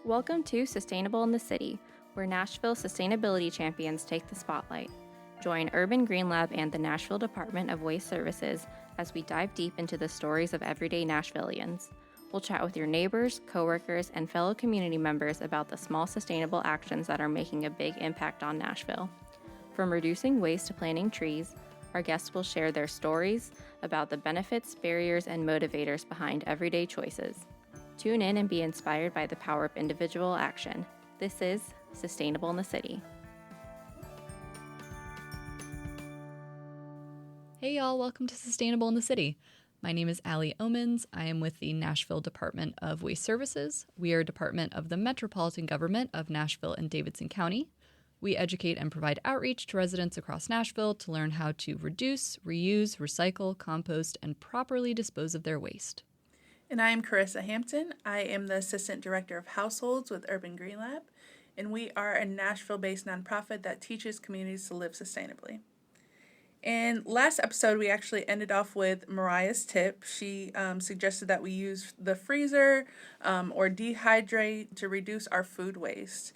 Welcome to Sustainable in the City, where Nashville sustainability champions take the spotlight. Join Urban Green Lab and the Nashville Department of Waste Services as we dive deep into the stories of everyday Nashvillians. We'll chat with your neighbors, coworkers, and fellow community members about the small sustainable actions that are making a big impact on Nashville. From reducing waste to planting trees, our guests will share their stories about the benefits, barriers, and motivators behind everyday choices. Tune in and be inspired by the power of individual action. This is Sustainable in the City. Hey y'all, welcome to Sustainable in the City. My name is Allie Omens. I am with the Nashville Department of Waste Services. We are a department of the Metropolitan Government of Nashville and Davidson County. We educate and provide outreach to residents across Nashville to learn how to reduce, reuse, recycle, compost, and properly dispose of their waste. And I am Karissa Hampton. I am the Assistant Director of Households with Urban Green Lab, and we are a Nashville-based nonprofit that teaches communities to live sustainably. And last episode, we actually ended off with Mariah's tip. She suggested that we use the freezer or dehydrate to reduce our food waste.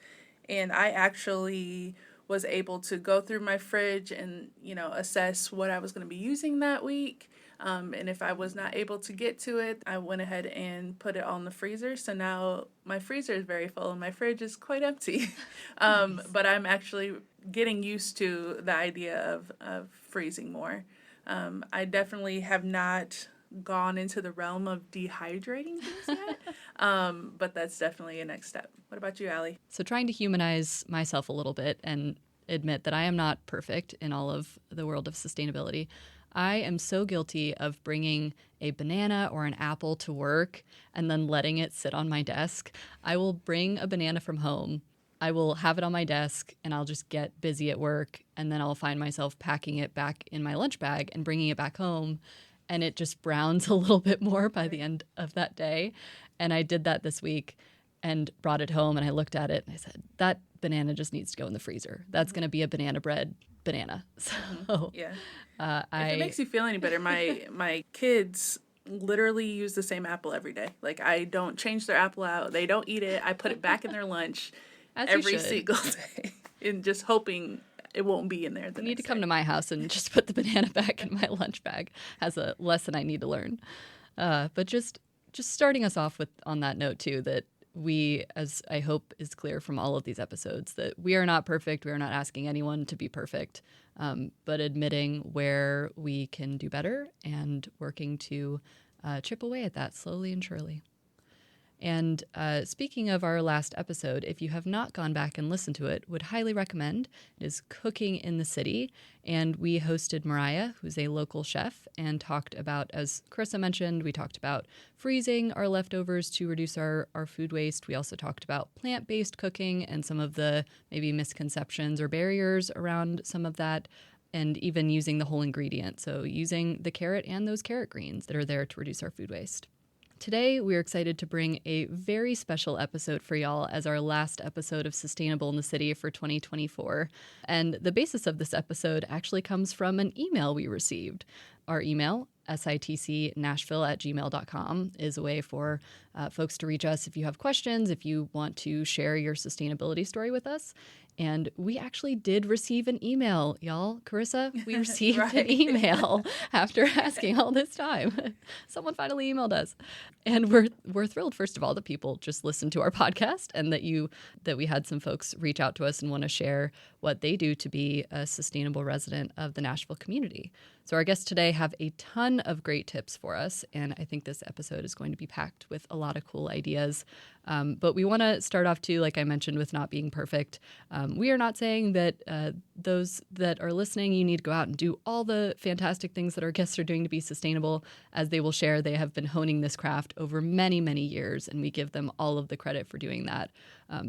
And I actually was able to go through my fridge and, assess what I was going to be using that week. And if I was not able to get to it, I went ahead and put it on the freezer. So now my freezer is very full and my fridge is quite empty. Nice. But I'm actually getting used to the idea of freezing more. I definitely have not gone into the realm of dehydrating things yet, but that's definitely a next step. What about you, Allie? So trying to humanize myself a little bit and admit that I am not perfect in all of the world of sustainability. I am so guilty of bringing a banana or an apple to work and then letting it sit on my desk. I will bring a banana from home. I will have it on my desk and I'll just get busy at work, and then I'll find myself packing it back in my lunch bag and bringing it back home, and it just browns a little bit more by the end of that day. And I did that this week and brought it home, and I looked at it and I said, that banana just needs to go in the freezer. That's going to be a banana bread banana. So yeah. If it makes you feel any better, my kids literally use the same apple every day. Like, I don't change their apple out. They don't eat it. I put it back in their lunch every single day, and just hoping it won't be in there. You need to come to my house and just put the banana back in my lunch bag as a lesson I need to learn. But just starting us off with on that note too, that we, as I hope is clear from all of these episodes, that we are not perfect. We are not asking anyone to be perfect, but admitting where we can do better and working to chip away at that slowly and surely. And speaking of our last episode, if you have not gone back and listened to it, would highly recommend. It is Cooking in the City, and we hosted Mariah, who's a local chef, and talked about, as Karissa mentioned, we talked about freezing our leftovers to reduce our food waste. We also talked about plant-based cooking and some of the maybe misconceptions or barriers around some of that, and even using the whole ingredient, so using the carrot and those carrot greens that are there to reduce our food waste. Today, we're excited to bring a very special episode for y'all as our last episode of Sustainable in the City for 2024. And the basis of this episode actually comes from an email we received. Our email, sitcnashville@gmail.com, is a way for folks to reach us if you have questions, if you want to share your sustainability story with us. And we actually did receive an email, y'all. Karissa, we received an email after asking all this time. Someone finally emailed us. And we're thrilled, first of all, that people just listened to our podcast, and that we had some folks reach out to us and want to share what they do to be a sustainable resident of the Nashville community. So our guests today have a ton of great tips for us, and I think this episode is going to be packed with a lot of cool ideas. But we want to start off, too, like I mentioned, with not being perfect. We are not saying that those that are listening, you need to go out and do all the fantastic things that our guests are doing to be sustainable. As they will share, they have been honing this craft over many, many years, and we give them all of the credit for doing that.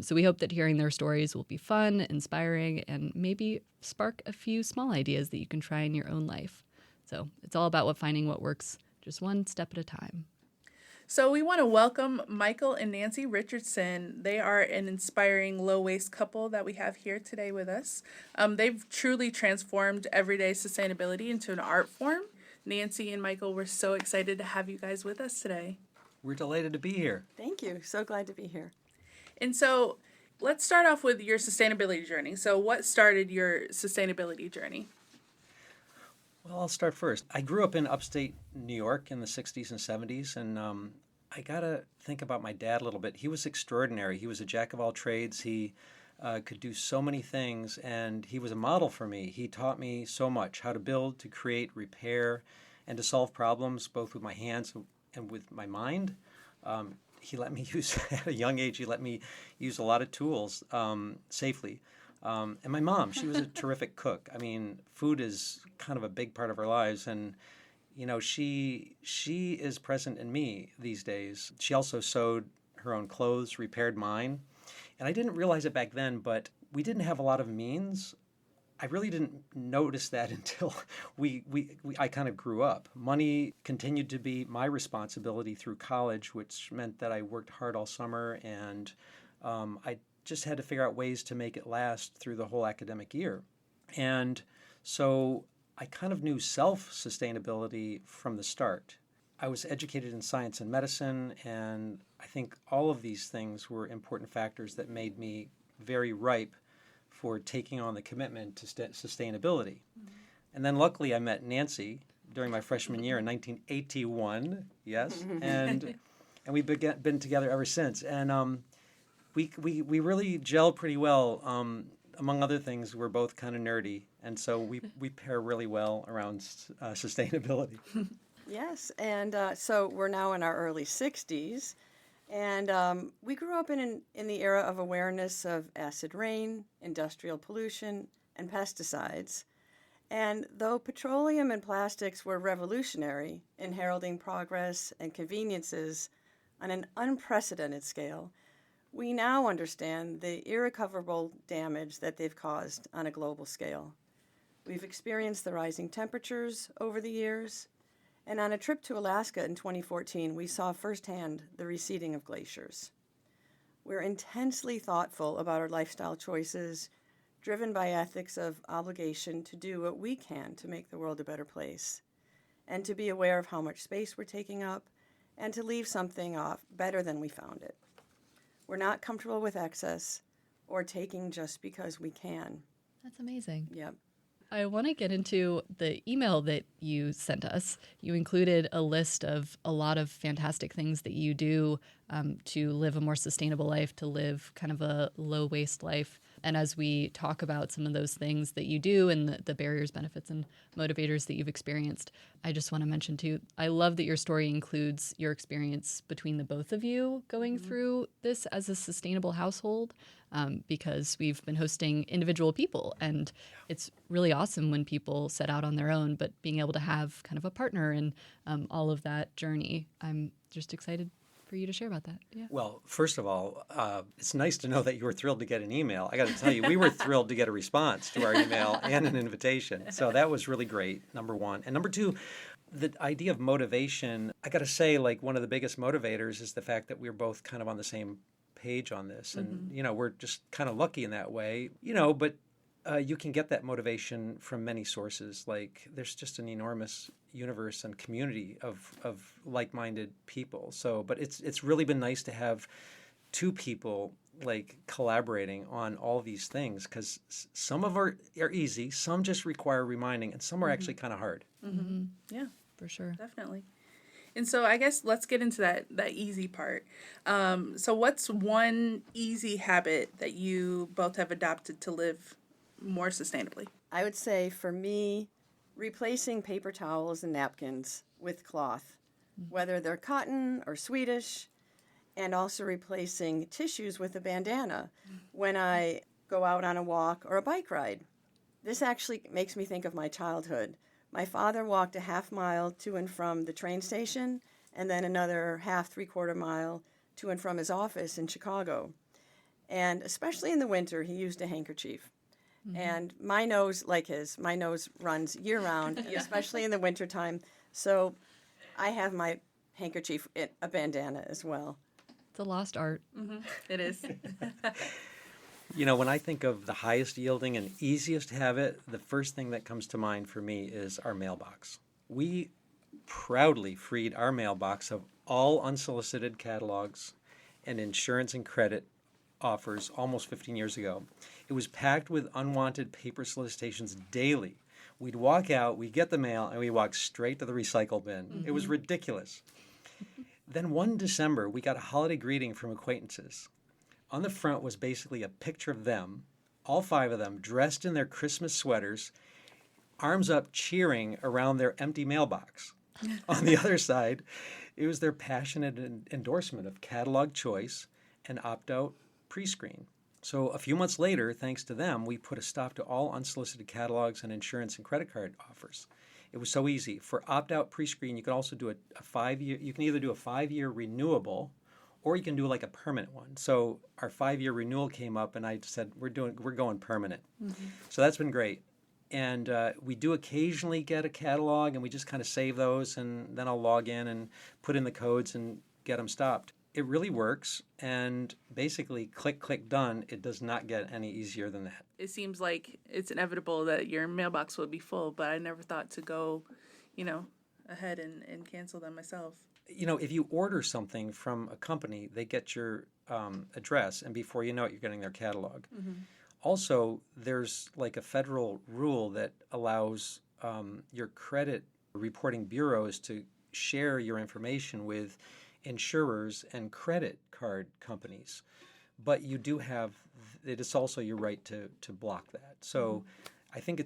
So we hope that hearing their stories will be fun, inspiring, and maybe spark a few small ideas that you can try in your own life. So it's all about finding what works just one step at a time. So we want to welcome Michael and Nancy Richardson. They are an inspiring low-waste couple that we have here today with us. They've truly transformed everyday sustainability into an art form. Nancy and Michael, we're so excited to have you guys with us today. We're delighted to be here. Thank you. So glad to be here. And so let's start off with your sustainability journey. So what started your sustainability journey? Well, I'll start first. I grew up in upstate New York in the 60s and 70s, and I got to think about my dad a little bit. He was extraordinary. He was a jack of all trades. He could do so many things, and he was a model for me. He taught me so much, how to build, to create, repair, and to solve problems, both with my hands and with my mind. He let me use, at a young age, he let me use a lot of tools safely. And my mom, she was a terrific cook. I mean, food is kind of a big part of our lives, and she is present in me these days. She also sewed her own clothes, repaired mine, and I didn't realize it back then, but we didn't have a lot of means. I really didn't notice that until I kind of grew up. Money continued to be my responsibility through college, which meant that I worked hard all summer, and I just had to figure out ways to make it last through the whole academic year. And so I kind of knew self-sustainability from the start. I was educated in science and medicine, and I think all of these things were important factors that made me very ripe for taking on the commitment to sustainability. Mm-hmm. And then luckily I met Nancy during my freshman year in 1981, yes, and we've been together ever since. And we really gelled pretty well. Among other things, we're both kind of nerdy, and so we pair really well around sustainability. Yes, and so we're now in our early 60s, and we grew up in the era of awareness of acid rain, industrial pollution, and pesticides. And though petroleum and plastics were revolutionary in heralding progress and conveniences on an unprecedented scale, we now understand the irrecoverable damage that they've caused on a global scale. We've experienced the rising temperatures over the years, and on a trip to Alaska in 2014, we saw firsthand the receding of glaciers. We're intensely thoughtful about our lifestyle choices, driven by ethics of obligation to do what we can to make the world a better place, and to be aware of how much space we're taking up, and to leave something off better than we found it. We're not comfortable with excess or taking just because we can. That's amazing. Yep. I want to get into the email that you sent us. You included a list of a lot of fantastic things that you do to live a more sustainable life, to live kind of a low waste life. And as we talk about some of those things that you do and the barriers, benefits, and motivators that you've experienced, I just want to mention too, I love that your story includes your experience between the both of you going through this as a sustainable household, because we've been hosting individual people, and it's really awesome when people set out on their own, but being able to have kind of a partner in all of that journey. I'm just excited for you to share about that. Yeah. Well, first of all, it's nice to know that you were thrilled to get an email. I got to tell you, we were thrilled to get a response to our email and an invitation. So that was really great, number one. And number two, the idea of motivation, I got to say, like, one of the biggest motivators is the fact that we're both kind of on the same page on this. And, we're just kind of lucky in that way, but you can get that motivation from many sources. Like, there's just an enormous universe and community of like-minded people. So, but it's really been nice to have two people like collaborating on all these things, because some of are easy, some just require reminding, and some are actually kind of hard. Mm-hmm. Yeah, for sure. Definitely. And so I guess let's get into that easy part. So what's one easy habit that you both have adopted to live more sustainably? I would say for me, replacing paper towels and napkins with cloth, whether they're cotton or Swedish, and also replacing tissues with a bandana when I go out on a walk or a bike ride. This actually makes me think of my childhood. My father walked a half mile to and from the train station, and then another half, 3/4 mile to and from his office in Chicago. And especially in the winter, he used a handkerchief. And my nose, like his, my nose runs year-round, especially in the wintertime. So I have my handkerchief, a bandana as well. It's a lost art. Mm-hmm. It is. When I think of the highest yielding and easiest habit, the first thing that comes to mind for me is our mailbox. We proudly freed our mailbox of all unsolicited catalogs and insurance and credit offers almost 15 years ago. It was packed with unwanted paper solicitations daily. We'd walk out, we'd get the mail, and we'd walk straight to the recycle bin. It was ridiculous. Then one December, we got a holiday greeting from acquaintances. On the front was basically a picture of them, all 5 of them, dressed in their Christmas sweaters, arms up cheering around their empty mailbox. On the other side, it was their passionate endorsement of catalog choice and opt-out pre-screen. So a few months later, thanks to them, we put a stop to all unsolicited catalogs and insurance and credit card offers. It was so easy. For opt-out pre-screen, you can also do a 5-year, you can either do a 5-year renewable or you can do like a permanent one. So our 5-year renewal came up and I said, we're going permanent. So that's been great. And we do occasionally get a catalog and we just kind of save those and then I'll log in and put in the codes and get them stopped. It really works, and basically click, click, done. It does not get any easier than that. It seems like it's inevitable that your mailbox will be full, but I never thought to go, ahead and cancel them myself. If you order something from a company, they get your address, and before you know it, you're getting their catalog. Also, there's like a federal rule that allows your credit reporting bureaus to share your information with insurers and credit card companies. But you do have, it is also your right to block that. So I think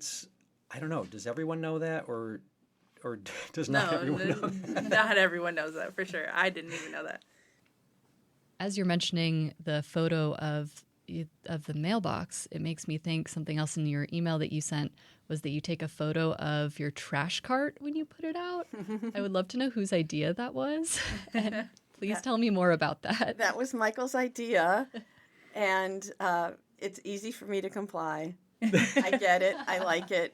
I don't know, does everyone know that or does not everyone know that? Not everyone knows that for sure. I didn't even know that. As you're mentioning the photo of the mailbox, it makes me think something else in your email that you sent was that you take a photo of your trash cart when you put it out. I would love to know whose idea that was. And please tell me more about that. That was Michael's idea, and it's easy for me to comply. I get it. I like it.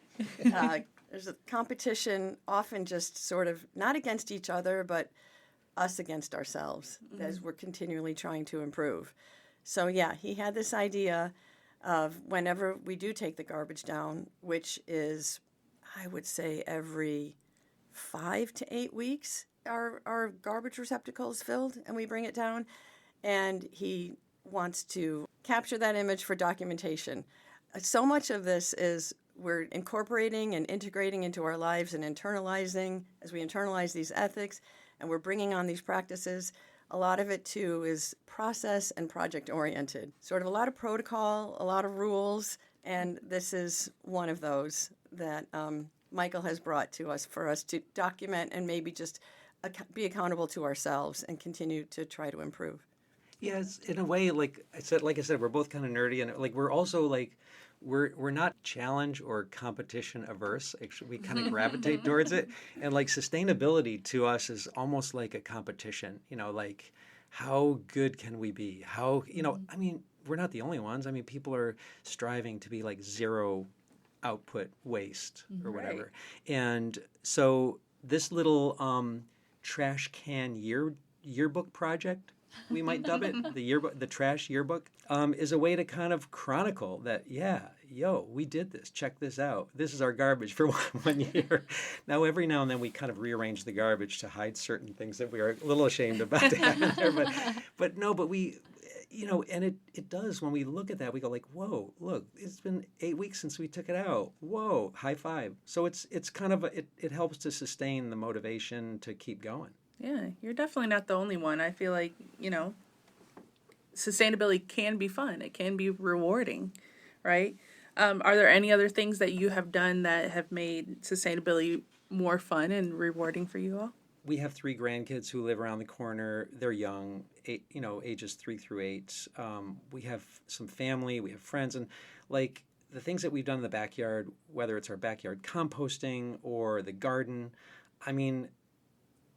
There's a competition, often just sort of not against each other, but us against ourselves, as we're continually trying to improve. So yeah, he had this idea of whenever we do take the garbage down, which is, I would say, every 5 to 8 weeks, our garbage receptacle is filled and we bring it down. And he wants to capture that image for documentation. So much of this is we're incorporating and integrating into our lives and internalizing as we internalize these ethics, and we're bringing on these practices. A lot of it, too, is process and project-oriented. Sort of a lot of protocol, a lot of rules, and this is one of those that Michael has brought to us for us to document and maybe just be accountable to ourselves and continue to try to improve. Yeah, it's, in a way, like I said, we're both kind of nerdy, and like we're also like we're not challenge or competition averse. Actually, we kind of gravitate towards it, and like sustainability to us is almost like a competition. Like how good can we be? How I mean, we're not the only ones. I mean, people are striving to be like zero output waste or whatever, and so this little trash can yearbook project, we might dub it, the trash yearbook, is a way to kind of chronicle that, we did this, check this out. This is our garbage for one year. Now, every now and then we kind of rearrange the garbage to hide certain things that we are a little ashamed about to have in there. But we, and it does, when we look at that, we go like, whoa, look, it's been 8 weeks since we took it out. Whoa, high five. So it's kind of, it helps to sustain the motivation to keep going. Yeah, you're definitely not the only one. I feel like, sustainability can be fun. It can be rewarding, right? Are there any other things that you have done that have made sustainability more fun and rewarding for you all? We have 3 grandkids who live around the corner. They're young, ages 3 through 8. We have some family, we have friends, and like the things that we've done in the backyard, whether it's our backyard composting or the garden, I mean,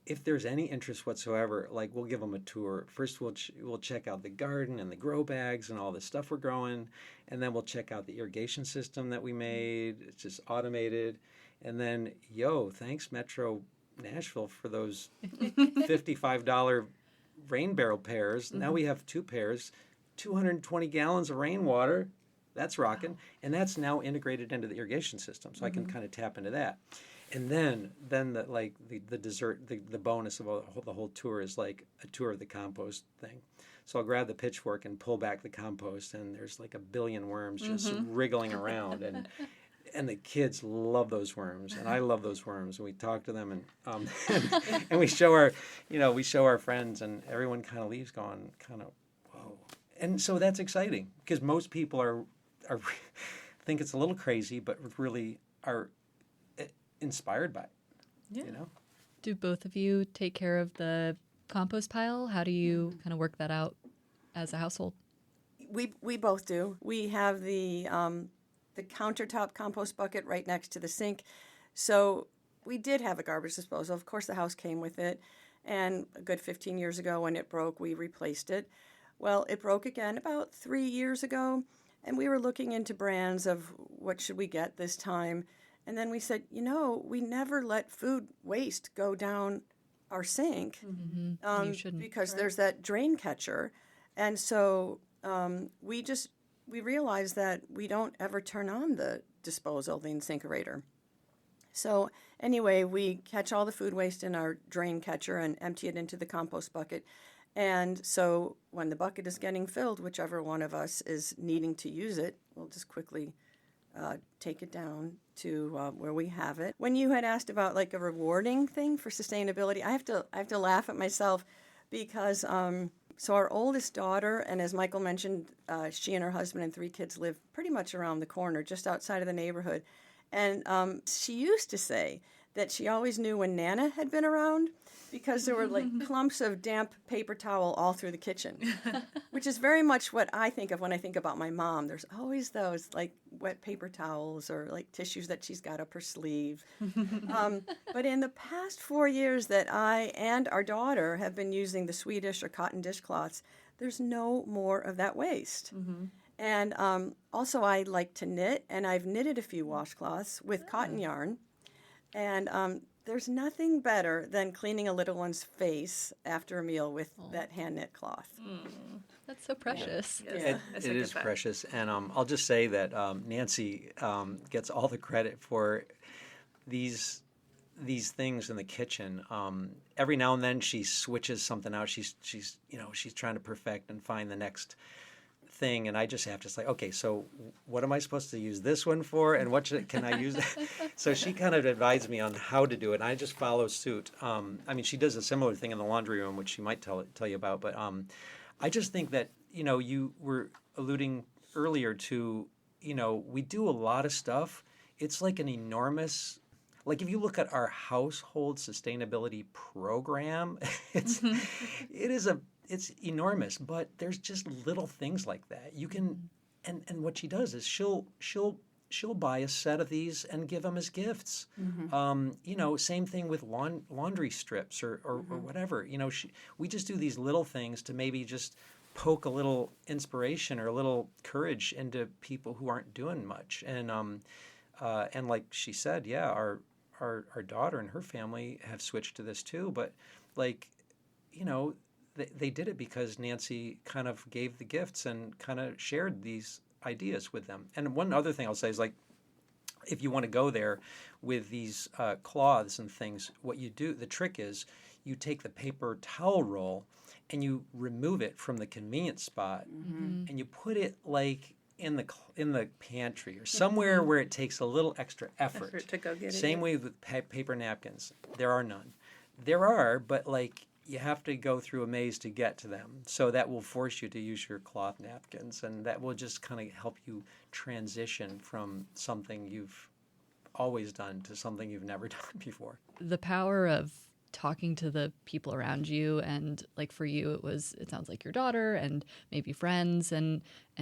if there's any interest whatsoever, like we'll give them a tour. First, we'll check out the garden and the grow bags and all the stuff we're growing, and then we'll check out the irrigation system that we made. It's just automated, and then thanks Metro Nashville for those $55 rain barrel pairs. Now we have 2 pairs, 220 gallons of rainwater. That's rocking, and that's now integrated into the irrigation system, so I can kind of tap into that. And then the dessert, the bonus of the whole tour is like a tour of the compost thing. So I'll grab the pitchfork and pull back the compost, and there's like a billion worms just wriggling around, and the kids love those worms, and I love those worms. And we talk to them, and and we show our friends, and everyone kind of leaves going, kind of, whoa. And so that's exciting because most people are think it's a little crazy, but really are inspired by it. Yeah. You know. Do both of you take care of the compost pile? How do you kind of work that out as a household? We both do. We have the countertop compost bucket right next to the sink. So we did have a garbage disposal. Of course, the house came with it. And a good 15 years ago when it broke, we replaced it. Well, it broke again about 3 years ago. And we were looking into brands of what should we get this time. And then we said, we never let food waste go down our sink You shouldn't. because there's that drain catcher. And so we realized that we don't ever turn on the disposal, the incinerator. So anyway, we catch all the food waste in our drain catcher and empty it into the compost bucket. And so when the bucket is getting filled, whichever one of us is needing to use it, we'll just quickly take it down to where we have it. When you had asked about like a rewarding thing for sustainability, I have to laugh at myself because so our oldest daughter, and as Michael mentioned, she and her husband and 3 kids live pretty much around the corner, just outside of the neighborhood. And she used to say that she always knew when Nana had been around because there were like clumps of damp paper towel all through the kitchen, which is very much what I think of when I think about my mom. There's always those like wet paper towels or like tissues that she's got up her sleeve. But in the past 4 years that I and our daughter have been using the Swedish or cotton dishcloths, there's no more of that waste. And also I like to knit, and I've knitted a few washcloths with cotton yarn. And there's nothing better than cleaning a little one's face after a meal with that hand-knit cloth. That's so precious. Yes. It is precious. And I'll just say that Nancy gets all the credit for these things in the kitchen. Every now and then she switches something out. She's trying to perfect and find the next thing, and I just have to say, okay, so what am I supposed to use this one for, and can I use that? So she kind of advised me on how to do it, and I just follow suit. She does a similar thing in the laundry room, which she might tell you about, but I just think that, you were alluding earlier to, we do a lot of stuff. It's like an enormous, like if you look at our household sustainability program, it's enormous, but there's just little things like that. You can, and what she does is she'll buy a set of these and give them as gifts. Same thing with laundry strips or whatever. We just do these little things to maybe just poke a little inspiration or a little courage into people who aren't doing much. And like she said, yeah, our daughter and her family have switched to this too. But they did it because Nancy kind of gave the gifts and kind of shared these ideas with them. And one other thing I'll say is, like, if you want to go there with these cloths and things, what you do, the trick is you take the paper towel roll and you remove it from the convenience spot and you put it like in the pantry or somewhere where it takes a little extra effort to go get it. Same way with paper napkins. There are none. There are, but like, you have to go through a maze to get to them. So that will force you to use your cloth napkins, and that will just kind of help you transition from something you've always done to something you've never done before. The power of talking to the people around you, and like for you, it sounds like your daughter and maybe friends, and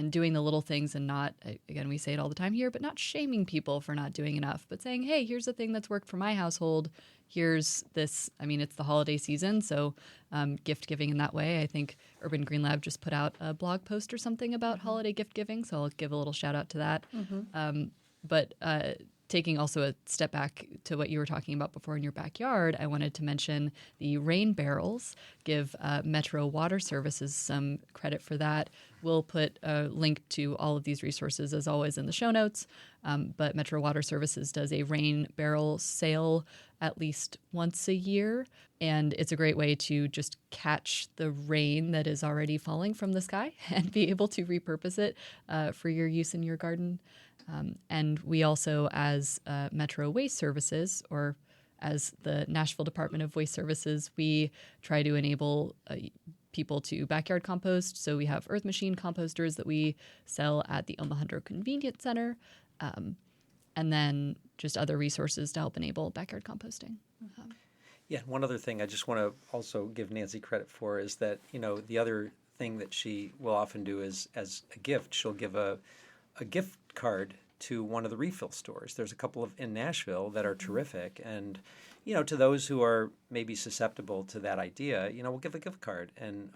doing the little things, and not, again, we say it all the time here, but not shaming people for not doing enough, but saying, hey, here's the thing that's worked for my household. Here's this. It's the holiday season, so gift giving in that way. I think Urban Green Lab just put out a blog post or something about holiday gift giving, so I'll give a little shout out to that. But taking also a step back to what you were talking about before in your backyard, I wanted to mention the rain barrels. Give Metro Water Services some credit for that. We'll put a link to all of these resources, as always, in the show notes. But Metro Water Services does a rain barrel sale at least once a year. And it's a great way to just catch the rain that is already falling from the sky and be able to repurpose it for your use in your garden. And we also, as Metro Waste Services, or as the Nashville Department of Waste Services, we try to enable people to backyard compost. So we have Earth Machine composters that we sell at the Omaha Convenience Center, and then just other resources to help enable backyard composting. Yeah, one other thing I just want to also give Nancy credit for is that, the other thing that she will often do is, as a gift, she'll give a gift card to one of the refill stores. There's a couple in Nashville that are terrific. And, to those who are maybe susceptible to that idea, we'll give a gift card. And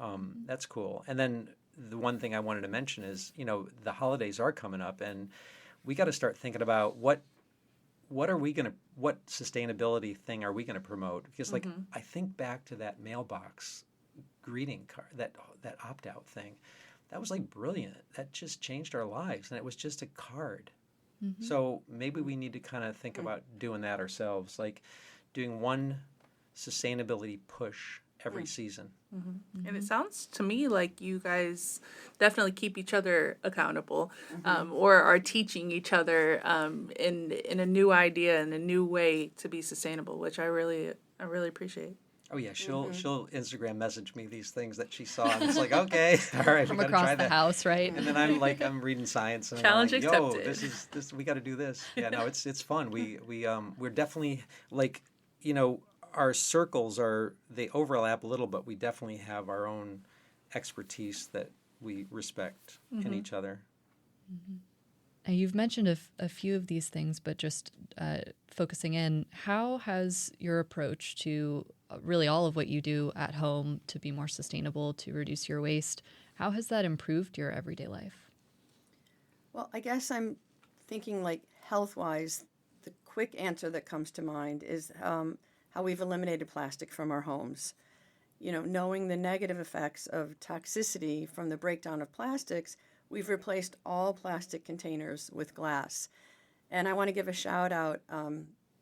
that's cool. And then the one thing I wanted to mention is, the holidays are coming up, and we got to start thinking about what sustainability thing are we going to promote? Because I think back to that mailbox greeting card, that opt-out thing. That was brilliant. That just changed our lives, and it was just a card. Mm-hmm. So maybe we need to kind of think about doing that ourselves, doing one sustainability push every season. Mm-hmm. Mm-hmm. And it sounds to me like you guys definitely keep each other accountable, or are teaching each other in a new idea and a new way to be sustainable, which I really appreciate. Oh yeah, she'll Instagram message me these things that she saw, and it's okay, all right, from we gotta try across the that. house, right? And then I'm reading science, and Challenge I'm yo, accepted. this we got to do this. Yeah, no, it's fun. We're definitely our circles they overlap a little, but we definitely have our own expertise that we respect in each other. Mm-hmm. You've mentioned a few of these things, but just focusing in, how has your approach to really all of what you do at home to be more sustainable, to reduce your waste, how has that improved your everyday life? Well, I guess I'm thinking health-wise, the quick answer that comes to mind is how we've eliminated plastic from our homes. Knowing the negative effects of toxicity from the breakdown of plastics, we've replaced all plastic containers with glass. And I want to give a shout out.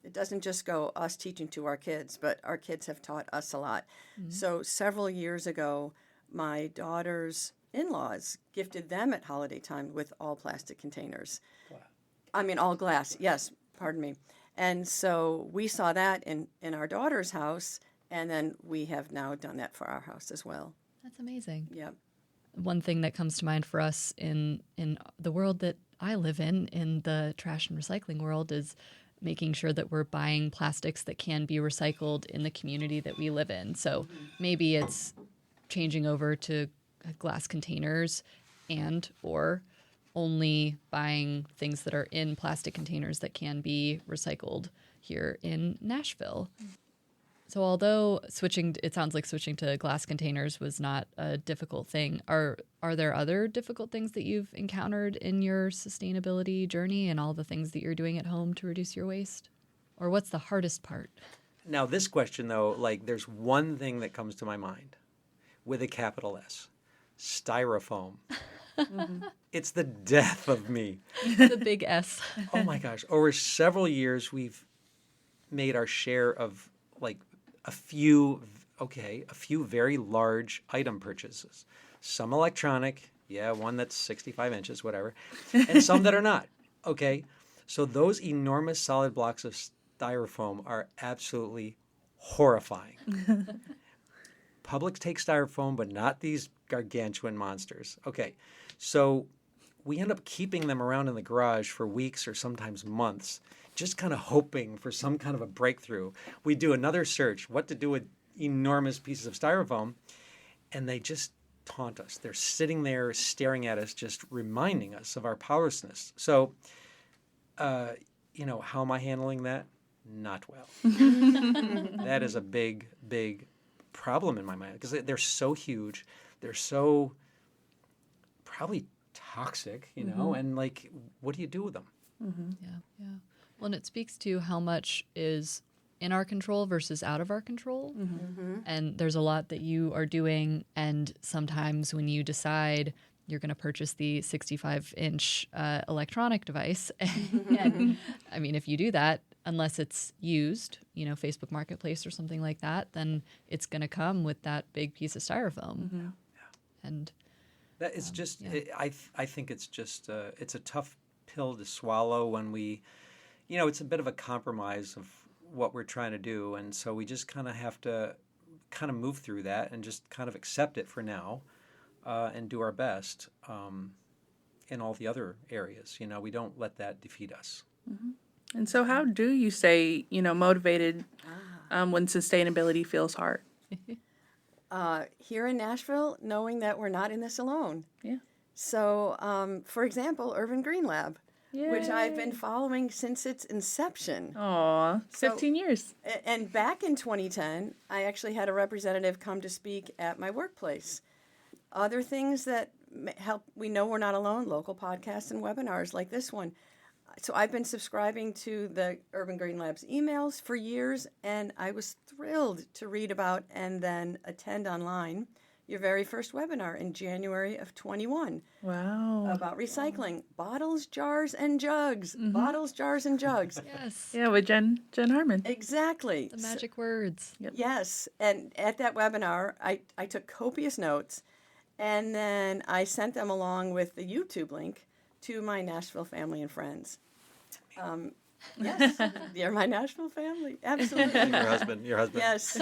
It doesn't just go us teaching to our kids, but our kids have taught us a lot. Mm-hmm. So several years ago, my daughter's in-laws gifted them at holiday time with all plastic containers. Wow. I mean, all glass. Yes, pardon me. And so we saw that in our daughter's house, and then we have now done that for our house as well. That's amazing. Yep. One thing that comes to mind for us in the world that I live in the trash and recycling world, is making sure that we're buying plastics that can be recycled in the community that we live in. So maybe it's changing over to glass containers or only buying things that are in plastic containers that can be recycled here in Nashville. So although it sounds like switching to glass containers was not a difficult thing, are there other difficult things that you've encountered in your sustainability journey and all the things that you're doing at home to reduce your waste? Or what's the hardest part? Now this question though, there's one thing that comes to my mind with a capital S: styrofoam. Mm-hmm. It's the death of me. The big S. Oh my gosh. Over several years, we've made our share of a few very large item purchases. Some electronic, one that's 65 inches, whatever, and some that are not. Okay. So those enormous solid blocks of styrofoam are absolutely horrifying. Publix takes styrofoam, but not these gargantuan monsters. Okay. So we end up keeping them around in the garage for weeks or sometimes months, just kind of hoping for some kind of a breakthrough. We do another search, what to do with enormous pieces of styrofoam, and they just taunt us. They're sitting there staring at us, just reminding us of our powerlessness. So, how am I handling that? Not well. That is a big, big problem in my mind, because they're so huge. They're so probably toxic, and what do you do with them? Mm-hmm. Yeah. Well, and it speaks to how much is in our control versus out of our control. And there's a lot that you are doing. And sometimes when you decide you're going to purchase the 65-inch electronic device, and I mean, if you do that, unless it's used, Facebook Marketplace or something like that, then it's going to come with that big piece of styrofoam. And that it's just, I think it's just, it's a tough pill to swallow when we, it's a bit of a compromise of what we're trying to do. And so we just kind of have to kind of move through that and just kind of accept it for now and do our best in all the other areas. We don't let that defeat us. And so how do you stay, motivated when sustainability feels hard? Here in Nashville, knowing that we're not in this alone. Yeah. So, for example, Urban Green Lab, which I've been Yay. following since its inception. Aw, 15 years. And back in 2010, I actually had a representative come to speak at my workplace. Other things that help, we know we're not alone, local podcasts and webinars like this one. So I've been subscribing to the Urban Green Lab's emails for years, and I was thrilled to read about and then attend online your very first webinar in January of 21 Wow. about recycling bottles, jars, and jugs. Bottles, jars, and jugs. yes, Yeah, with Jen Harmon. Exactly. the magic words. Yes, and at that webinar, I took copious notes, and then I sent them along with the YouTube link to my Nashville family and friends. Yes, you're my Nashville family, absolutely. Your husband. Yes.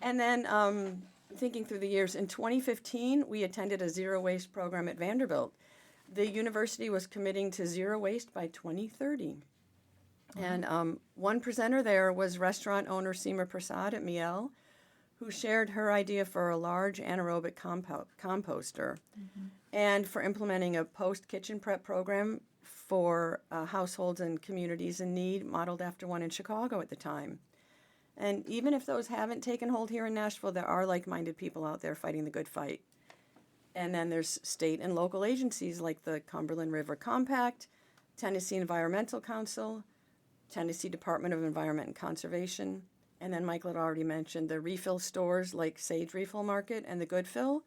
And then thinking through the years, in 2015, we attended a zero waste program at Vanderbilt. The university was committing to zero waste by 2030. And one presenter there was restaurant owner Seema Prasad at Miel, who shared her idea for a large anaerobic composter and for implementing a post-kitchen prep program for households and communities in need, modeled after one in Chicago at the time. And even if those haven't taken hold here in Nashville, there are like-minded people out there fighting the good fight. And then there's state and local agencies like the Cumberland River Compact, Tennessee Environmental Council, Tennessee Department of Environment and Conservation, and then Michael had already mentioned the refill stores like Sage Refill Market and the Good Fill.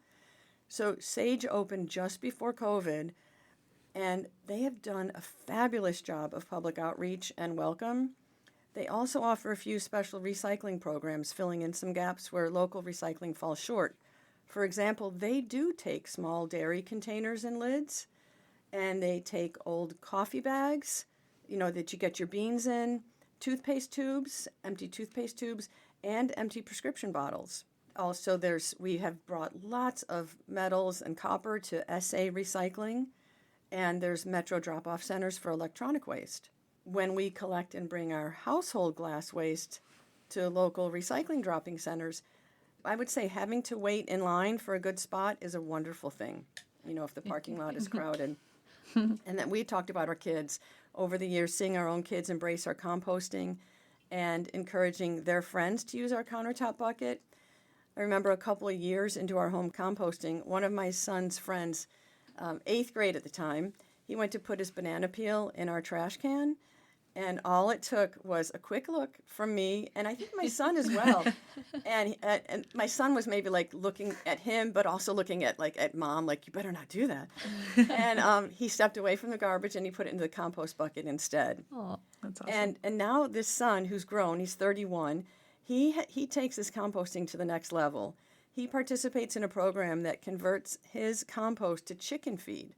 So Sage opened just before COVID, and they have done a fabulous job of public outreach and welcome. They also offer a few special recycling programs, filling in some gaps where local recycling falls short. For example, they do take small dairy containers and lids, and they take old coffee bags, that you get your beans in, toothpaste tubes, empty toothpaste tubes, and empty prescription bottles. Also, we have brought lots of metals and copper to SA Recycling, and there's Metro drop-off centers for electronic waste. When we collect and bring our household glass waste to local recycling dropping centers, I would say having to wait in line for a good spot is a wonderful thing, if the parking lot is crowded. And then we talked about our kids over the years, seeing our own kids embrace our composting and encouraging their friends to use our countertop bucket. I remember a couple of years into our home composting, one of my son's friends, 8th grade at the time, he went to put his banana peel in our trash can, and all it took was a quick look from me, and I think my son as well. And my son was maybe looking at him, but also looking at mom, you better not do that. And he stepped away from the garbage and he put it into the compost bucket instead. Oh, That's awesome. And now this son, who's grown, he's 31, he takes his composting to the next level. He participates in a program that converts his compost to chicken feed,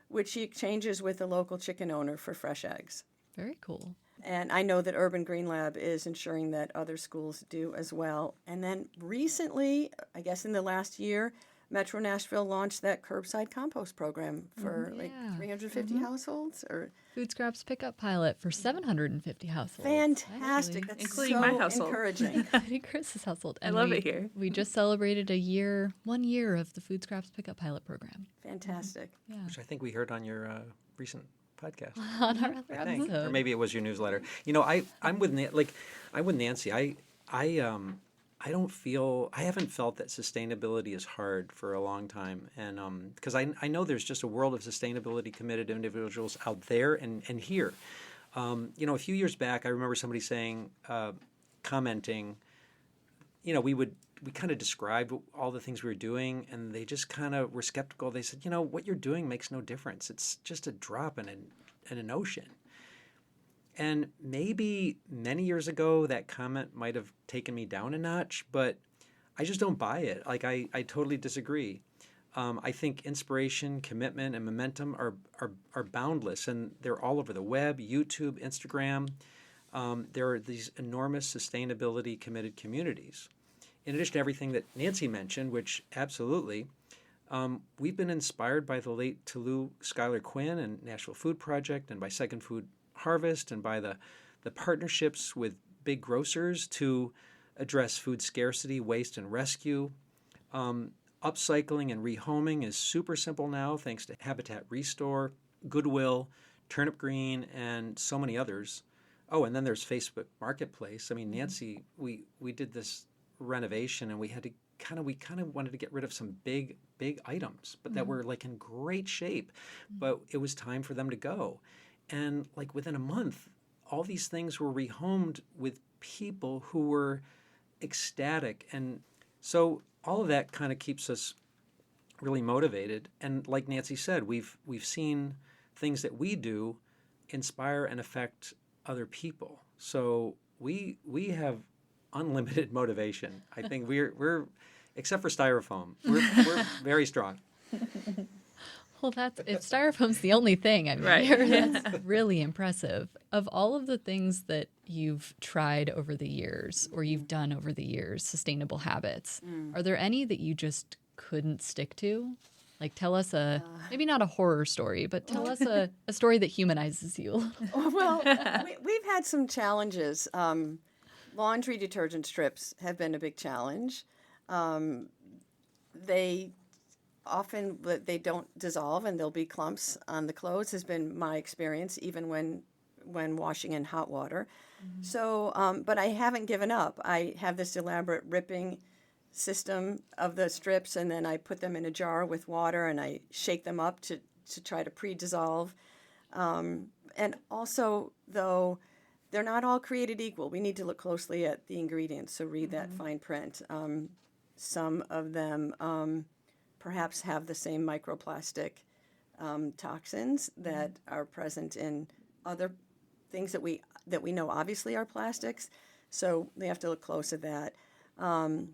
which he exchanges with a local chicken owner for fresh eggs. very cool. And I know that Urban Green Lab is ensuring that other schools do as well. And then recently, I guess in the last year, Metro Nashville launched that curbside compost program for Yeah. 350 households. Or Food scraps pickup pilot for 750 households. fantastic! Actually. That's Including so my household. encouraging. Including Chris's household. I love it here. We just celebrated 1 year of the Food Scraps Pickup Pilot Program. Fantastic. Yeah. Which I think we heard on your recent podcast. On our other I think, episode. or maybe it was your newsletter. I'm with Nancy. I don't feel, I haven't felt that sustainability is hard for a long time, and because I know there's just a world of sustainability committed individuals out there and here, A few years back, I remember somebody saying, commenting, we kind of described all the things we were doing, and they just kind of were skeptical. They said, what you're doing makes no difference. It's just a drop in an ocean. And maybe many years ago, that comment might have taken me down a notch, but I just don't buy it. Like, I totally disagree. I think inspiration, commitment, and momentum are boundless, and they're all over the web, YouTube, Instagram. There are these enormous sustainability committed communities. In addition to everything that Nancy mentioned, which absolutely, we've been inspired by the late Tulu Schuyler Quinn and Nashville Food Project, and by Second Food Harvest, and by the partnerships with big grocers to address food scarcity, waste, and rescue. Upcycling and rehoming is super simple now, thanks to Habitat Restore, Goodwill, Turnip Green, and so many others. Oh, and then there's Facebook Marketplace. I mean, Nancy, we did this renovation, and we kind of wanted to get rid of some big items, but that were like in great shape, but it was time for them to go. And like within a month, all these things were rehomed with people who were ecstatic. And so all of that kind of keeps us really motivated. And like Nancy said, we've seen things that we do inspire and affect other people. So we have unlimited motivation. I think we're except for styrofoam, we're very strong. Well, if styrofoam's the only thing, I mean, Right. That's really impressive. Of all of the things that you've tried over the years or you've done over the years, sustainable habits, are there any that you just couldn't stick to? Like, tell us maybe not a horror story, but tell us a story that humanizes you. Well, we've had some challenges. Laundry detergent strips have been a big challenge. They don't dissolve, and there'll be clumps on the clothes, has been my experience, even when washing in hot water. So, but I haven't given up. I have this elaborate ripping system of the strips, and then I put them in a jar with water, and I shake them up to try to pre-dissolve. And also, though, they're not all created equal. We need to look closely at the ingredients, so read that fine print. Some of them perhaps have the same microplastic toxins that are present in other things that we know obviously are plastics. So we have to look close at that.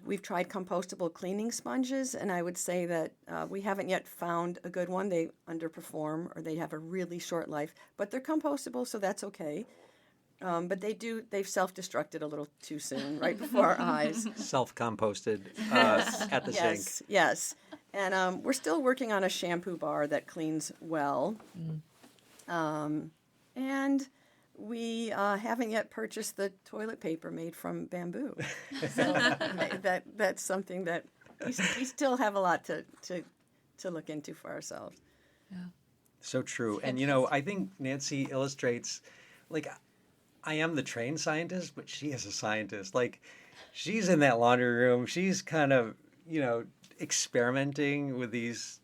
We've tried compostable cleaning sponges, and I would say that we haven't yet found a good one. They underperform, or they have a really short life, but they're compostable, so that's okay. But they've self-destructed a little too soon, right before our eyes. Self-composted at the sink. Yes. And we're still working on a shampoo bar that cleans well. And we haven't yet purchased the toilet paper made from bamboo. So that's something that we still have a lot to look into for ourselves. Yeah. So true. And, I think Nancy illustrates, like, I am the trained scientist, but she is a scientist. Like, she's in that laundry room. She's kind of, experimenting with these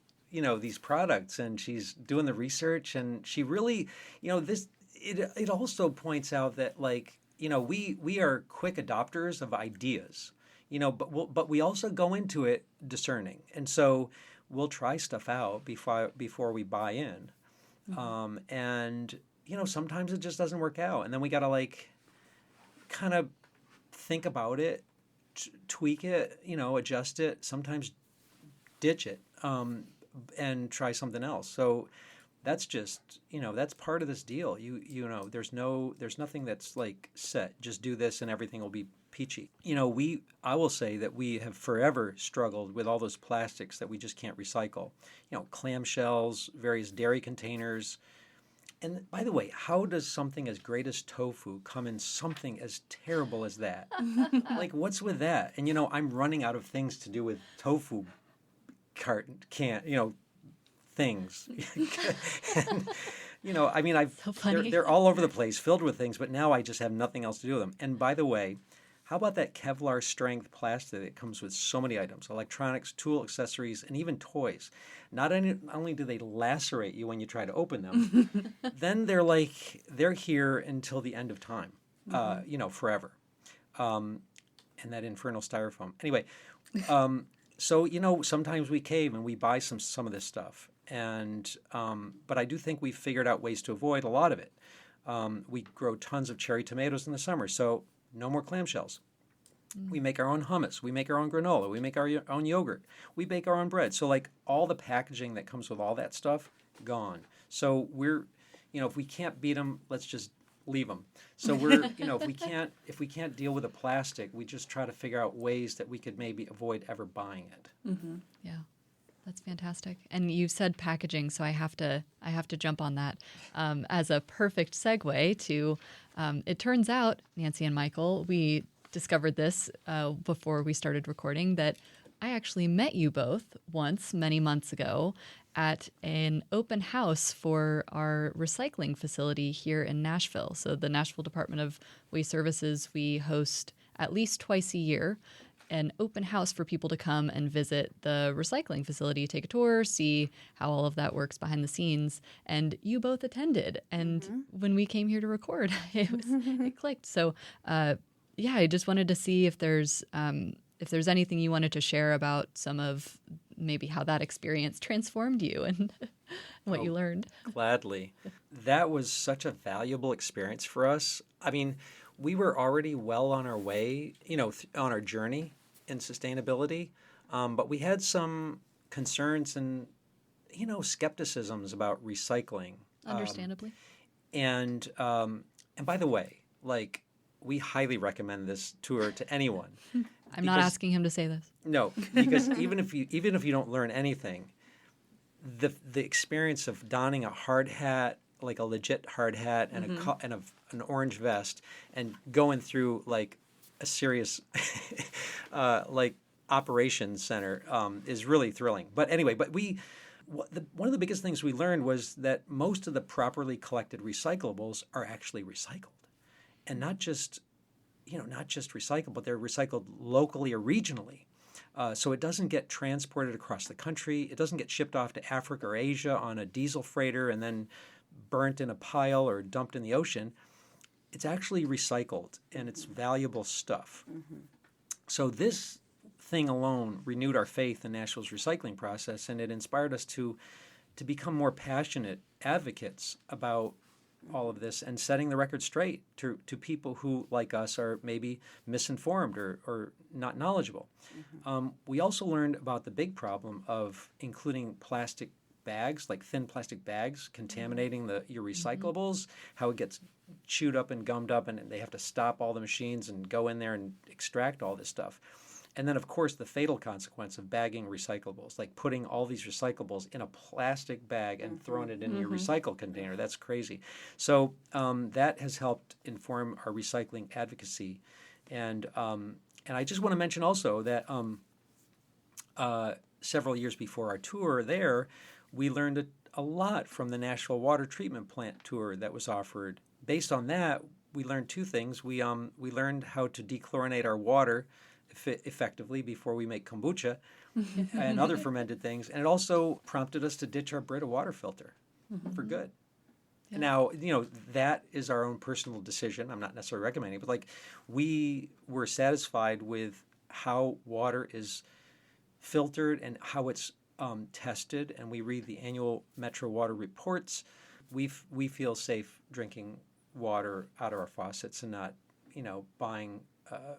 products, and she's doing the research, and she really, it also points out that, like, we are quick adopters of ideas, but we also go into it discerning. And so we'll try stuff out before we buy in. And sometimes it just doesn't work out, and then we got to, like, kind of think about it, tweak it, adjust it, sometimes ditch it, and try something else. So that's just, that's part of this deal. There's nothing that's like set. Just do this and everything will be peachy. I will say that we have forever struggled with all those plastics that we just can't recycle. Clamshells, various dairy containers. And by the way, how does something as great as tofu come in something as terrible as that? Like, what's with that? And, I'm running out of things to do with tofu things. And, So funny. they're all over the place, filled with things, but now I just have nothing else to do with them. And by the way, How about that Kevlar strength plastic that comes with so many items, electronics, tool accessories, and even toys? Not only do they lacerate you when you try to open them, then they're here until the end of time, forever. And that infernal styrofoam. Anyway, so, sometimes we cave and we buy some of this stuff. And but I do think we've figured out ways to avoid a lot of it. We grow tons of cherry tomatoes in the summer, so no more clamshells. We make our own hummus. We make our own granola. We make our own yogurt. We bake our own bread. So all the packaging that comes with all that stuff, gone. So we're, if we can't beat them, let's just leave them. So we're, if we can't deal with the plastic, we just try to figure out ways that we could maybe avoid ever buying it. Mm-hmm. Yeah. That's fantastic. And you said packaging, so I have to jump on that as a perfect segue to, it turns out, Nancy and Michael, we discovered this before we started recording, that I actually met you both once many months ago at an open house for our recycling facility here in Nashville. So the Nashville Department of Waste Services, we host at least twice a year an open house for people to come and visit the recycling facility, take a tour, see how all of that works behind the scenes. And you both attended. And when we came here to record, it clicked. So, I just wanted to see if there's anything you wanted to share about some of maybe how that experience transformed you and what you learned. Gladly. That was such a valuable experience for us. I mean, we were already well on our way, on our journey in sustainability, but we had some concerns and, skepticisms about recycling. Understandably. And by the way, we highly recommend this tour to anyone. I'm not asking him to say this. No, because even if you don't learn anything, the experience of donning a hard hat, like a legit hard hat, and an orange vest, and going through a serious operations center is really thrilling. But anyway, one of the biggest things we learned was that most of the properly collected recyclables are actually recycled, and not just recycled, but they're recycled locally or regionally. So it doesn't get transported across the country. It doesn't get shipped off to Africa or Asia on a diesel freighter and then burnt in a pile or dumped in the ocean. It's actually recycled, and it's valuable stuff. Mm-hmm. So this thing alone renewed our faith in Nashville's recycling process, and it inspired us to become more passionate advocates about all of this and setting the record straight to people who, like us, are maybe misinformed or not knowledgeable. Mm-hmm. We also learned about the big problem of including plastic bags, like thin plastic bags, contaminating your recyclables, how it gets chewed up and gummed up, and they have to stop all the machines and go in there and extract all this stuff. And then, of course, the fatal consequence of bagging recyclables, like putting all these recyclables in a plastic bag and throwing it in your recycle container. That's crazy. So that has helped inform our recycling advocacy. And I just want to mention also that several years before our tour there, we learned a lot from the Nashville Water Treatment Plant tour that was offered. Based on that, we learned two things. We learned how to dechlorinate our water effectively before we make kombucha and other fermented things. And it also prompted us to ditch our Brita water filter for good. Yeah. Now, that is our own personal decision. I'm not necessarily recommending it, but we were satisfied with how water is filtered and how it's tested, and we read the annual Metro Water reports. We feel safe drinking water out of our faucets and not, buying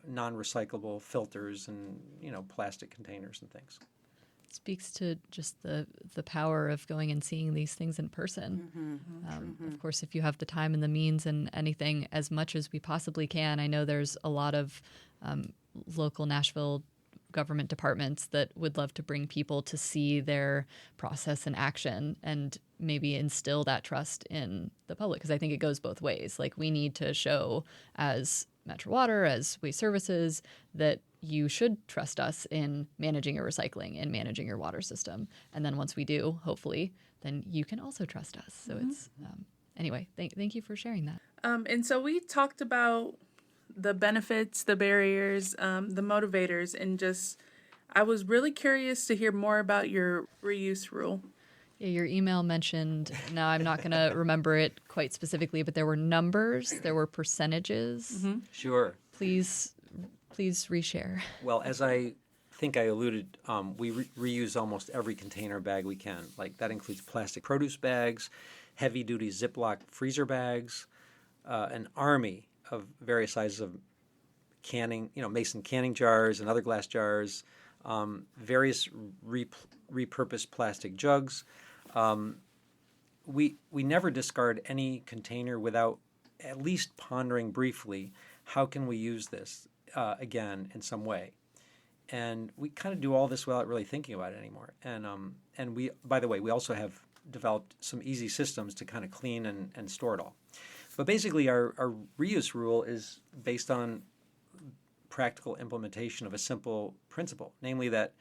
non-recyclable filters and plastic containers and things. It speaks to just the power of going and seeing these things in person. Of course, if you have the time and the means and anything, as much as we possibly can. I know there's a lot of local Nashville government departments that would love to bring people to see their process in action and maybe instill that trust in the public, because I think it goes both ways. We need to show as Metro Water, as Waste Services, that you should trust us in managing your recycling and managing your water system. And then once we do, hopefully, then you can also trust us. So it's, anyway, thank you for sharing that. And so we talked about the benefits, the barriers, the motivators, and just I was really curious to hear more about your reuse rule. Yeah, your email mentioned, now I'm not going to remember it quite specifically, but there were numbers, there were percentages. Sure. Please reshare. Well, as I think I alluded, we reuse almost every container bag we can. Like that includes plastic produce bags, heavy-duty Ziploc freezer bags, an army of various sizes of canning, mason canning jars and other glass jars, various repurposed plastic jugs. We never discard any container without at least pondering briefly, how can we use this again in some way? And we kind of do all this without really thinking about it anymore. And we, by the way, we also have developed some easy systems to kind of clean and store it all. But basically, our reuse rule is based on practical implementation of a simple principle, namely that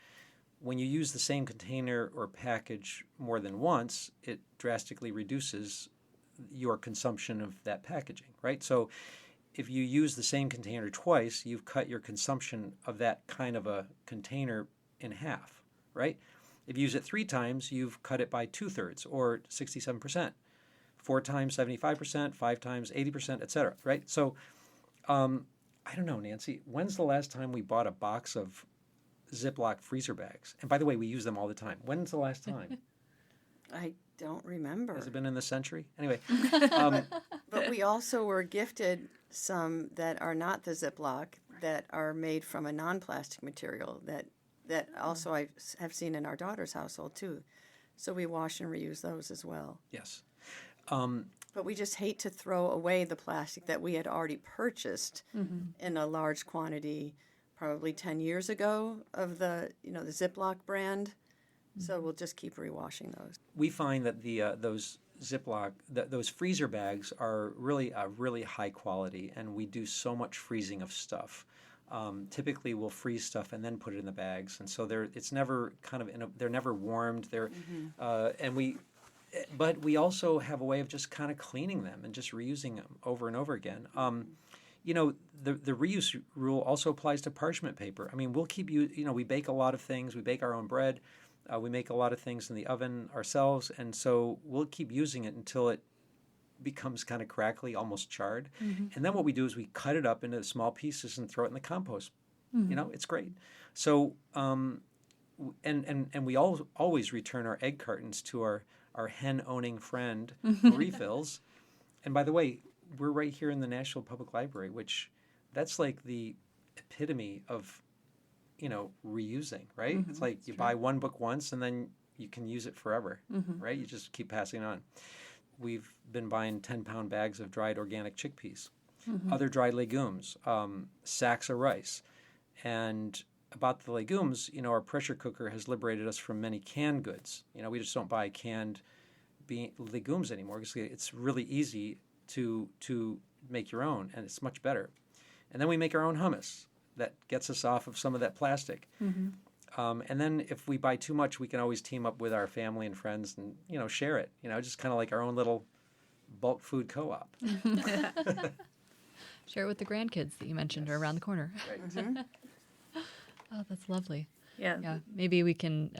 when you use the same container or package more than once, it drastically reduces your consumption of that packaging, right? So if you use the same container twice, you've cut your consumption of that kind of a container in half, right? If you use it 3 times, you've cut it by 2/3 or 67%. 4 times, 75%, 5 times, 80%, et cetera, right? So I don't know, Nancy, when's the last time we bought a box of Ziploc freezer bags? And by the way, we use them all the time. When's the last time? I don't remember. Has it been in the century? Anyway. But we also were gifted some that are not the Ziploc, that are made from a non-plastic material that also I have seen in our daughter's household too. So we wash and reuse those as well. Yes. But we just hate to throw away the plastic that we had already purchased in a large quantity, probably 10 years ago, of the the Ziploc brand. So we'll just keep rewashing those. We find that those Ziploc, those freezer bags are really high quality, and we do so much freezing of stuff. Typically, we'll freeze stuff and then put it in the bags, and so it's never they're never warmed. But we also have a way of just kind of cleaning them and just reusing them over and over again. The reuse rule also applies to parchment paper. I mean, we'll keep we bake a lot of things. We bake our own bread. We make a lot of things in the oven ourselves, and so we'll keep using it until it becomes kind of crackly, almost charred. And then what we do is we cut it up into small pieces and throw it in the compost. It's great. So, and we always return our egg cartons to our hen-owning friend for refills. And by the way, we're right here in the National Public Library, which that's like the epitome of reusing, right? It's like you buy one book once and then you can use it forever, right? You just keep passing it on. We've been buying 10-pound bags of dried organic chickpeas, other dried legumes, sacks of rice. And about the legumes, our pressure cooker has liberated us from many canned goods. We just don't buy canned legumes anymore because it's really easy to make your own, and it's much better. And then we make our own hummus. That gets us off of some of that plastic. And then if we buy too much, we can always team up with our family and friends and, share it. Just kind of like our own little bulk food co-op. Share it with the grandkids that you mentioned are around the corner. Right. Oh, that's lovely. Yeah. Maybe we can,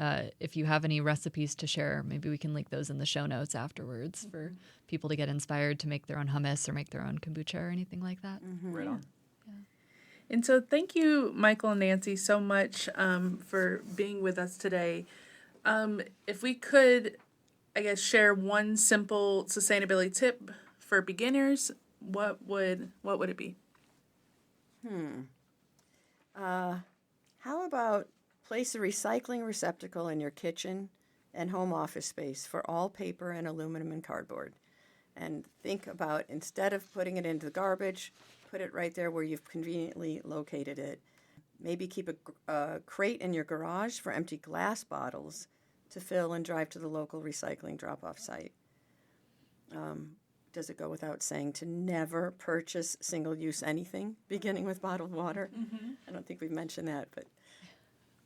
if you have any recipes to share, maybe we can link those in the show notes afterwards for people to get inspired to make their own hummus or make their own kombucha or anything like that. Right on. And so thank you, Michael and Nancy, so much for being with us today. If we could, I guess, share one simple sustainability tip for beginners, what would it be? How about place a recycling receptacle in your kitchen and home office space for all paper and aluminum and cardboard? And think about, instead of putting it into the garbage, put it right there where you've conveniently located it. Maybe keep a crate in your garage for empty glass bottles to fill and drive to the local recycling drop-off site. Does it go without saying to never purchase single-use anything, beginning with bottled water? I don't think we've mentioned that, but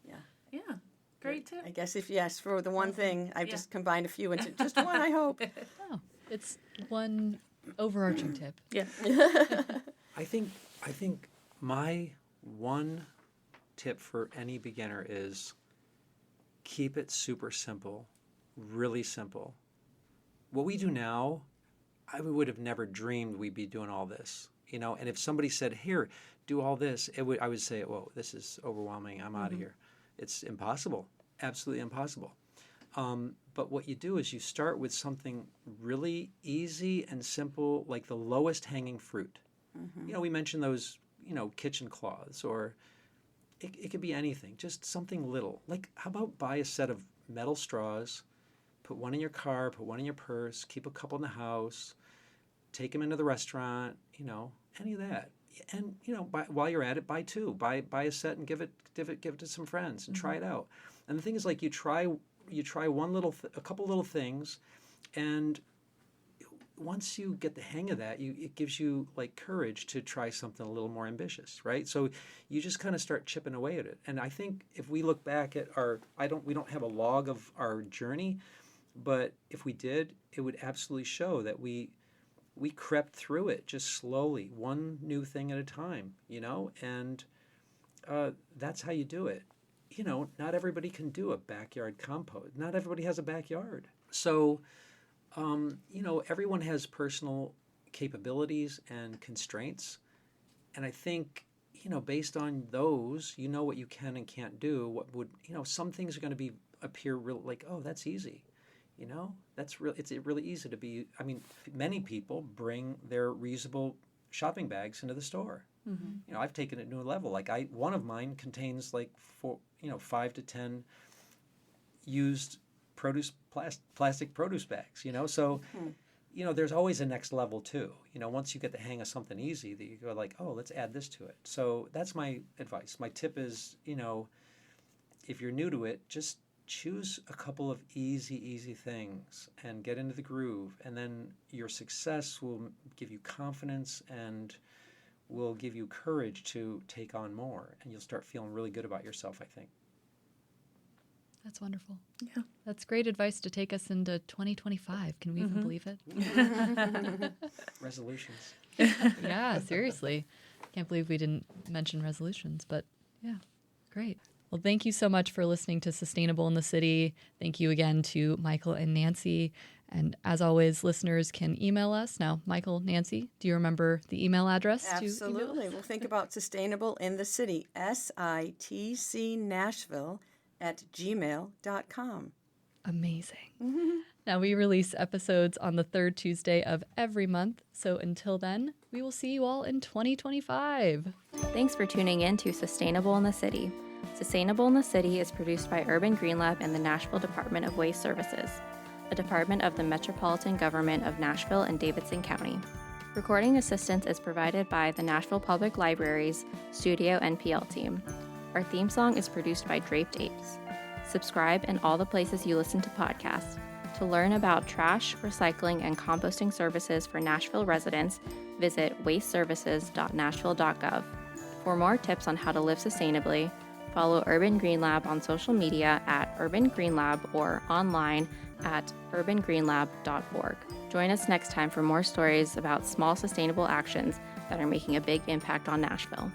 yeah. Yeah, great tip. I guess if yes, for the one thing, I've just combined a few into just one, I hope. Oh, it's one overarching tip. Yeah. I think I think my one tip for any beginner is keep it super simple, really simple. What we do now, I would have never dreamed we'd be doing all this, and if somebody said, here, do all this, I would say, whoa, this is overwhelming. I'm out of here. It's impossible, absolutely impossible. But what you do is you start with something really easy and simple, like the lowest hanging fruit. We mentioned those, kitchen cloths, or it could be anything, just something little. Like, how about buy a set of metal straws, put one in your car, put one in your purse, keep a couple in the house, take them into the restaurant, any of that. And, while you're at it, buy two. Buy a set and give it to some friends and try it out. And the thing is, like, you try a couple little things, and once you get the hang of that, it gives you like courage to try something a little more ambitious, right? So you just kind of start chipping away at it. And I think if we look back at we don't have a log of our journey, but if we did, it would absolutely show that we crept through it just slowly, one new thing at a time, and that's how you do it. Not everybody can do a backyard compost. Not everybody has a backyard. So, everyone has personal capabilities and constraints. And I think, based on those, what you can and can't do. What would, some things are going to appear real, like, oh, that's easy. It's really easy to be. I mean, many people bring their reusable shopping bags into the store. I've taken it to a level. Like one of mine contains like 5 to 10 used plastic produce bags. So, there's always a next level too. Once you get the hang of something easy, that you go like, oh, let's add this to it. So that's my advice. My tip is, if you're new to it, just choose a couple of easy things and get into the groove, and then your success will give you confidence and will give you courage to take on more, and you'll start feeling really good about yourself, I think. That's wonderful. Yeah. That's great advice to take us into 2025. Can we even believe it? Resolutions. Yeah, seriously. Can't believe we didn't mention resolutions, but yeah, great. Well, thank you so much for listening to Sustainable in the City. Thank you again to Michael and Nancy. And as always, listeners can email us. Now, Michael, Nancy, do you remember the email address? Absolutely. We'll think about Sustainable in the City, SITC Nashville @gmail.com. Amazing. Now, we release episodes on the third Tuesday of every month. So until then, we will see you all in 2025. Thanks for tuning in to Sustainable in the City. Sustainable in the City is produced by Urban Green Lab and the Nashville Department of Waste Services, a department of the Metropolitan Government of Nashville and Davidson County. Recording assistance is provided by the Nashville Public Library's Studio NPL team. Our theme song is produced by Draped Apes. Subscribe in all the places you listen to podcasts. To learn about trash, recycling, and composting services for Nashville residents, visit wasteservices.nashville.gov. For more tips on how to live sustainably, follow Urban Green Lab on social media at Urban Green Lab or online at urbangreenlab.org. Join us next time for more stories about small sustainable actions that are making a big impact on Nashville.